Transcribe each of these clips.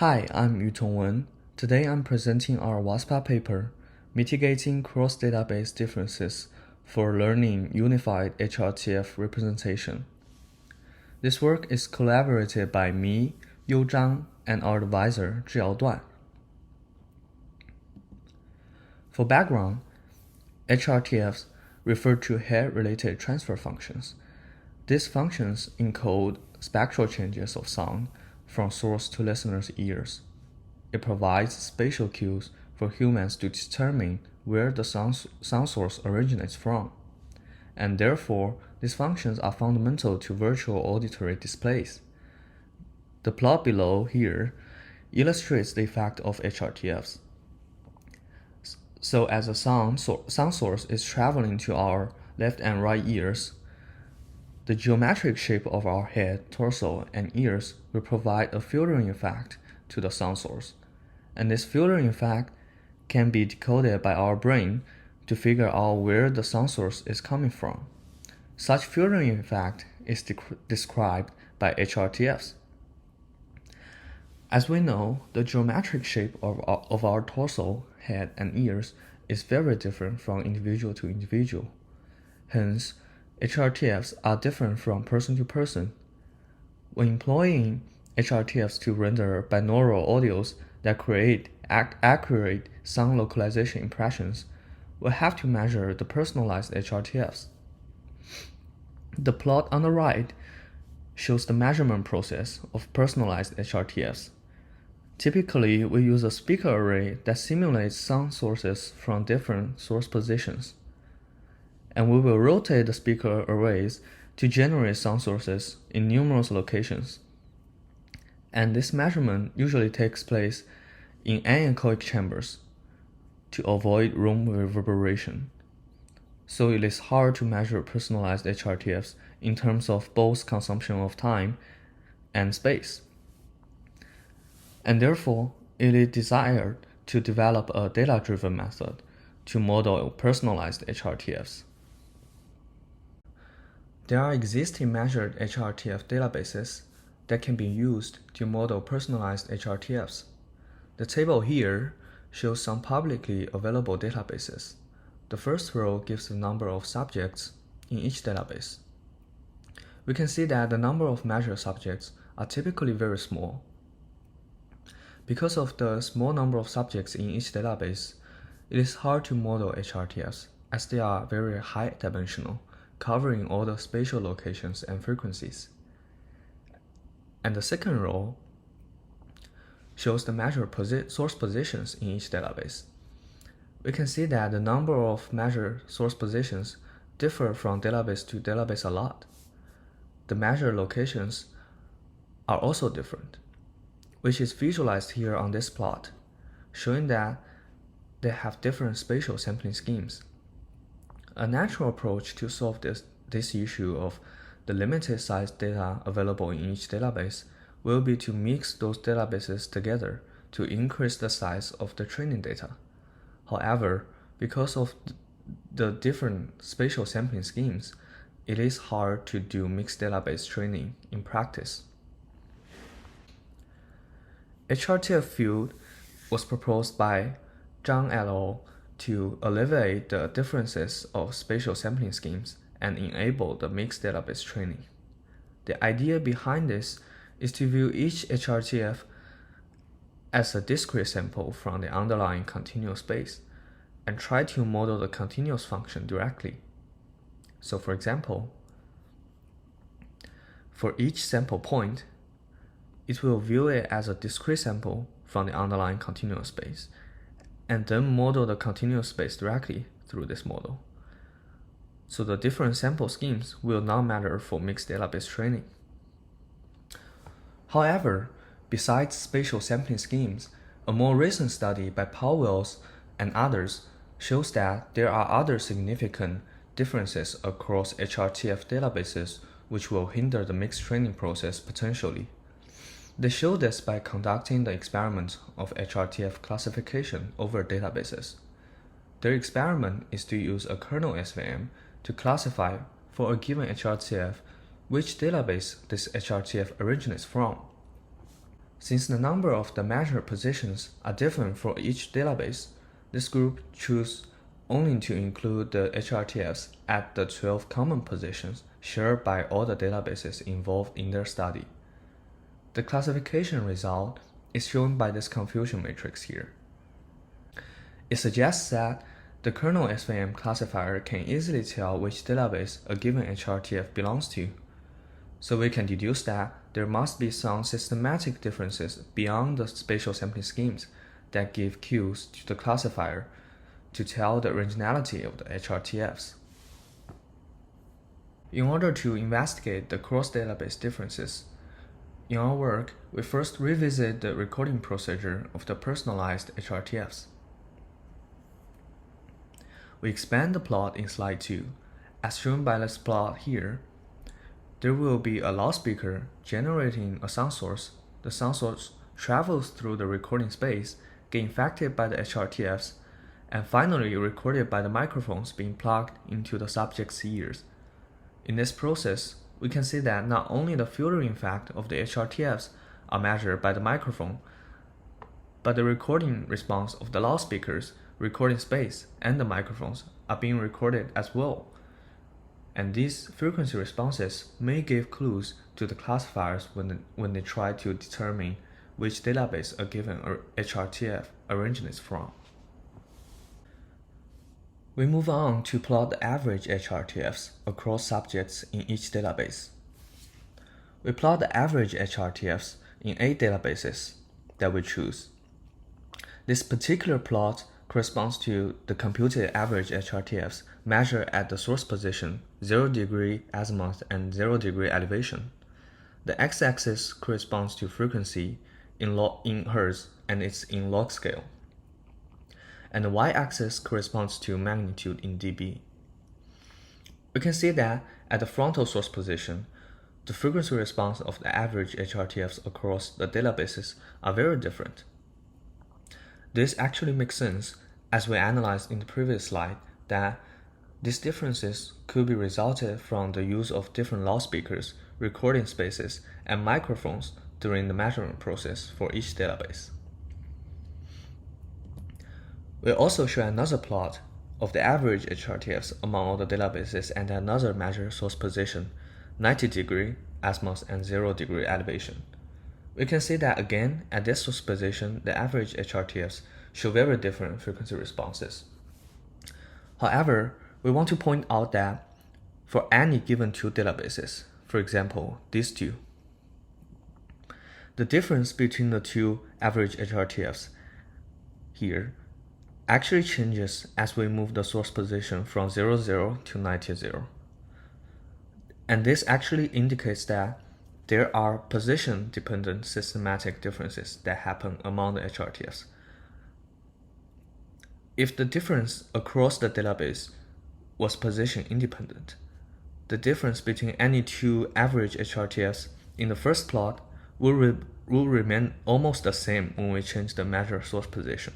Hi, I'm Yutong Wen. Today I'm presenting our WASPAA paper, Mitigating Cross-Database Differences for Learning Unified HRTF Representation. This work is collaborated by me, Zhang, and our advisor, Zhiyao Duan. For background, HRTFs refer to head-related transfer functions. These functions encode spectral changes of sound from source to listener's ears. It provides spatial cues for humans to determine where the sound source originates from, and therefore these functions are fundamental to virtual auditory displays. The plot below here illustrates the effect of HRTFs. So as a sound source is traveling to our left and right ears, the geometric shape of our head, torso, and ears will provide a filtering effect to the sound source, and this filtering effect can be decoded by our brain to figure out where the sound source is coming from. Such filtering effect is described by HRTFs. As we know, the geometric shape of our torso, head, and ears is very different from individual to individual. Hence, HRTFs are different from person to person. When employing HRTFs to render binaural audios that create accurate sound localization impressions, we have to measure the personalized HRTFs. The plot on the right shows the measurement process of personalized HRTFs. Typically, we use a speaker array that simulates sound sources from different source positions, and we will rotate the speaker arrays to generate sound sources in numerous locations. And this measurement usually takes place in anechoic chambers to avoid room reverberation. So it is hard to measure personalized HRTFs in terms of both consumption of time and space. And therefore, it is desired to develop a data-driven method to model personalized HRTFs. There are existing measured HRTF databases that can be used to model personalized HRTFs. The table here shows some publicly available databases. The first row gives the number of subjects in each database. We can see that the number of measured subjects are typically very small. Because of the small number of subjects in each database, it is hard to model HRTFs as they are very high-dimensional, covering all the spatial locations and frequencies. And the second row shows the measured source positions in each database. We can see that the number of measured source positions differ from database to database a lot. The measured locations are also different, which is visualized here on this plot, showing that they have different spatial sampling schemes. A natural approach to solve this issue of the limited size data available in each database will be to mix those databases together to increase the size of the training data. However, because of the different spatial sampling schemes, it is hard to do mixed database training in practice. HRTF field was proposed by Zhang et al. To alleviate the differences of spatial sampling schemes and enable the mixed database training. The idea behind this is to view each HRTF as a discrete sample from the underlying continuous space and try to model the continuous function directly. So for example, for each sample point, it will view it as a discrete sample from the underlying continuous space, and then model the continuous space directly through this model. So the different sample schemes will not matter for mixed database training. However, besides spatial sampling schemes, a more recent study by Powells and others shows that there are other significant differences across HRTF databases which will hinder the mixed training process potentially. They show this by conducting the experiment of HRTF classification over databases. Their experiment is to use a kernel SVM to classify for a given HRTF which database this HRTF originates from. Since the number of the measured positions are different for each database, this group chose only to include the HRTFs at the 12 common positions shared by all the databases involved in their study. The classification result is shown by this confusion matrix here. It suggests that the kernel SVM classifier can easily tell which database a given HRTF belongs to. So we can deduce that there must be some systematic differences beyond the spatial sampling schemes that give cues to the classifier to tell the originality of the HRTFs. In order to investigate the cross-database differences, in our work, we first revisit the recording procedure of the personalized HRTFs. We expand the plot in slide 2. As shown by this plot here, there will be a loudspeaker generating a sound source. The sound source travels through the recording space, get infected by the HRTFs, and finally recorded by the microphones being plugged into the subject's ears. In this process, we can see that not only the filtering effect of the HRTFs are measured by the microphone, but the recording response of the loudspeakers, recording space, and the microphones are being recorded as well. And these frequency responses may give clues to the classifiers when they try to determine which database a given HRTF originates from. We move on to plot the average HRTFs across subjects in each database. We plot the average HRTFs in 8 databases that we choose. This particular plot corresponds to the computed average HRTFs measured at the source position, 0 degree azimuth, and 0 degree elevation. The x-axis corresponds to frequency in hertz, and it's in log scale. And the y-axis corresponds to magnitude in dB. We can see that at the frontal source position, the frequency response of the average HRTFs across the databases are very different. This actually makes sense, as we analyzed in the previous slide, that these differences could be resulted from the use of different loudspeakers, recording spaces, and microphones during the measurement process for each database. We also show another plot of the average HRTFs among all the databases and another measure source position, 90 degree azimuth and 0 degree elevation. We can see that again, at this source position, the average HRTFs show very different frequency responses. However, we want to point out that for any given 2 databases, for example, these 2, the difference between the 2 average HRTFs here actually changes as we move the source position from 0, 0 to 90, 0. And this actually indicates that there are position-dependent systematic differences that happen among the HRTFs. If the difference across the database was position-independent, the difference between any 2 average HRTFs in the first plot will remain almost the same when we change the measure source position.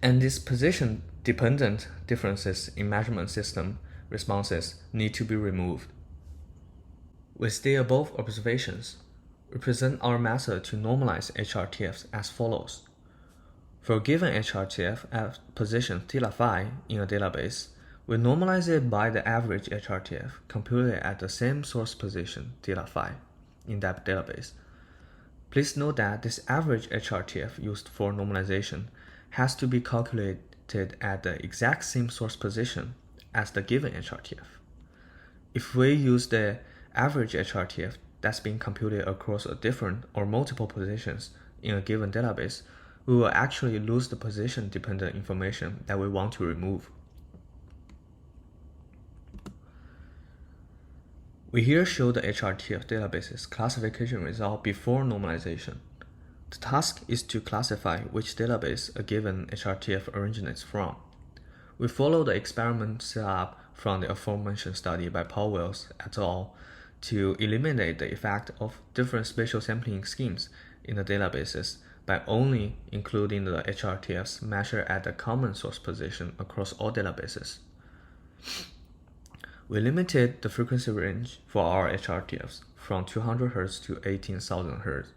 And these position-dependent differences in measurement system responses need to be removed. With the above observations, we present our method to normalize HRTFs as follows. For a given HRTF at position θ in a database, we normalize it by the average HRTF computed at the same source position θ in that database. Please note that this average HRTF used for normalization has to be calculated at the exact same source position as the given HRTF. If we use the average HRTF that's being computed across a different or multiple positions in a given database, we will actually lose the position-dependent information that we want to remove. We here show the HRTF database's classification result before normalization. The task is to classify which database a given HRTF originates from. We follow the experiment set up from the aforementioned study by Powell et al. To eliminate the effect of different spatial sampling schemes in the databases by only including the HRTFs measured at the common source position across all databases. We limited the frequency range for our HRTFs from 200 Hz to 18,000 Hz.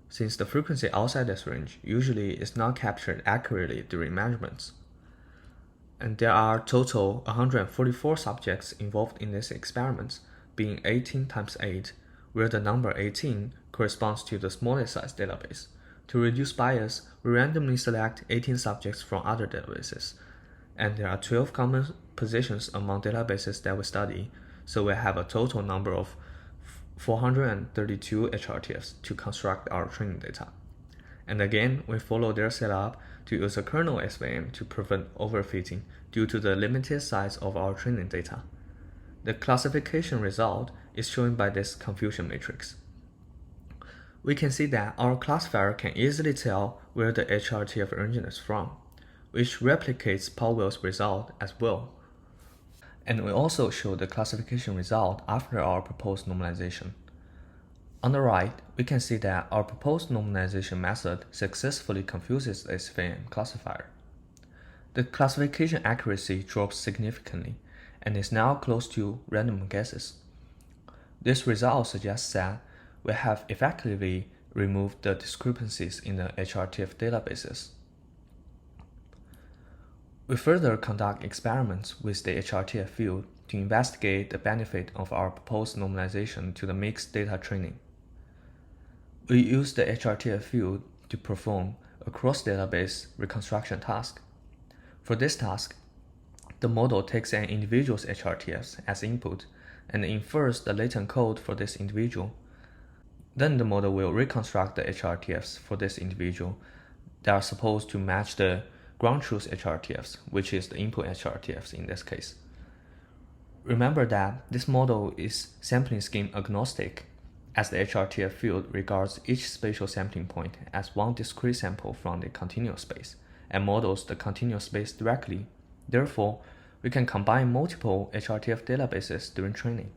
since the frequency outside this range usually is not captured accurately during measurements. And there are total 144 subjects involved in this experiment, being 18 times 8, where the number 18 corresponds to the smallest size database. To reduce bias, we randomly select 18 subjects from other databases, and there are 12 common positions among databases that we study, so we have a total number of 432 HRTFs to construct our training data. And again, we follow their setup to use a kernel SVM to prevent overfitting due to the limited size of our training data. The classification result is shown by this confusion matrix. We can see that our classifier can easily tell where the HRTF origin is from, which replicates Powell's result as well. And we also show the classification result after our proposed normalization. On the right, we can see that our proposed normalization method successfully confuses the SVM classifier. The classification accuracy drops significantly and is now close to random guesses. This result suggests that we have effectively removed the discrepancies in the HRTF databases. We further conduct experiments with the HRTF field to investigate the benefit of our proposed normalization to the mixed data training. We use the HRTF field to perform a cross-database reconstruction task. For this task, the model takes an individual's HRTFs as input and infers the latent code for this individual. Then the model will reconstruct the HRTFs for this individual that are supposed to match the ground truth HRTFs, which is the input HRTFs in this case. Remember that this model is sampling scheme agnostic, as the HRTF field regards each spatial sampling point as one discrete sample from the continuous space and models the continuous space directly. Therefore, we can combine multiple HRTF databases during training.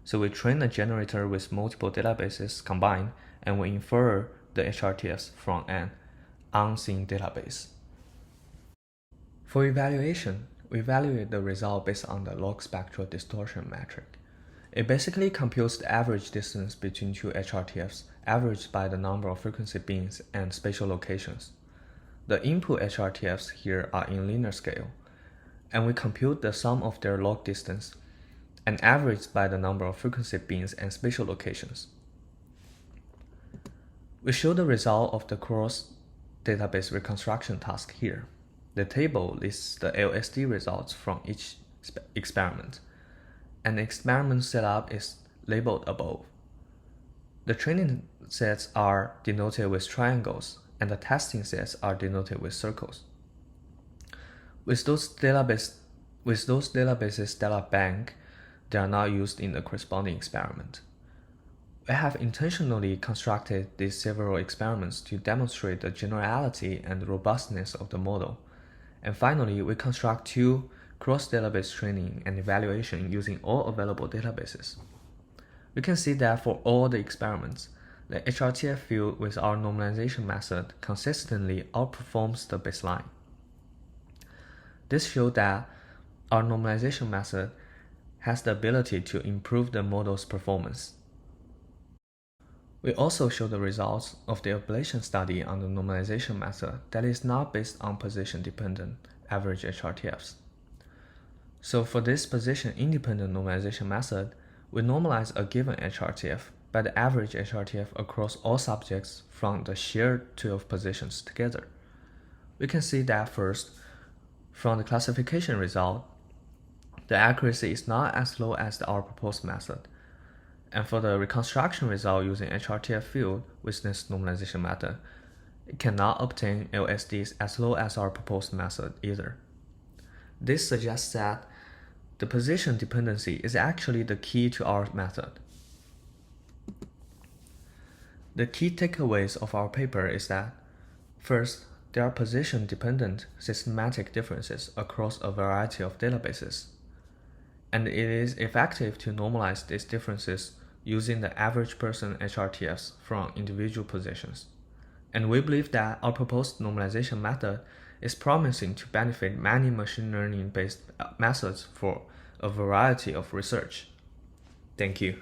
So we train the generator with multiple databases combined, and we infer the HRTFs from an unseen database. For evaluation, we evaluate the result based on the log spectral distortion metric. It basically computes the average distance between two HRTFs averaged by the number of frequency bins and spatial locations. The input HRTFs here are in linear scale, and we compute the sum of their log distance and averaged by the number of frequency bins and spatial locations. We show the result of the cross-database reconstruction task here. The table lists the LSD results from each experiment, and the experiment setup is labeled above. The training sets are denoted with triangles, and the testing sets are denoted with circles. With those databases data bank, they are not used in the corresponding experiment. We have intentionally constructed these several experiments to demonstrate the generality and robustness of the model. And finally, we construct two cross-database training and evaluation using all available databases. We can see that for all the experiments, the HRTF field with our normalization method consistently outperforms the baseline. This shows that our normalization method has the ability to improve the model's performance. We also show the results of the ablation study on the normalization method that is not based on position-dependent average HRTFs. So for this position-independent normalization method, we normalize a given HRTF by the average HRTF across all subjects from the shared 12 positions together. We can see that first, from the classification result, the accuracy is not as low as our proposed method. And for the reconstruction result using HRTF field with this normalization method, it cannot obtain LSDs as low as our proposed method either. This suggests that the position dependency is actually the key to our method. The key takeaways of our paper is that, first, there are position-dependent systematic differences across a variety of databases, and it is effective to normalize these differences using the average person HRTFs from individual positions. And we believe that our proposed normalization method is promising to benefit many machine learning-based methods for a variety of research. Thank you.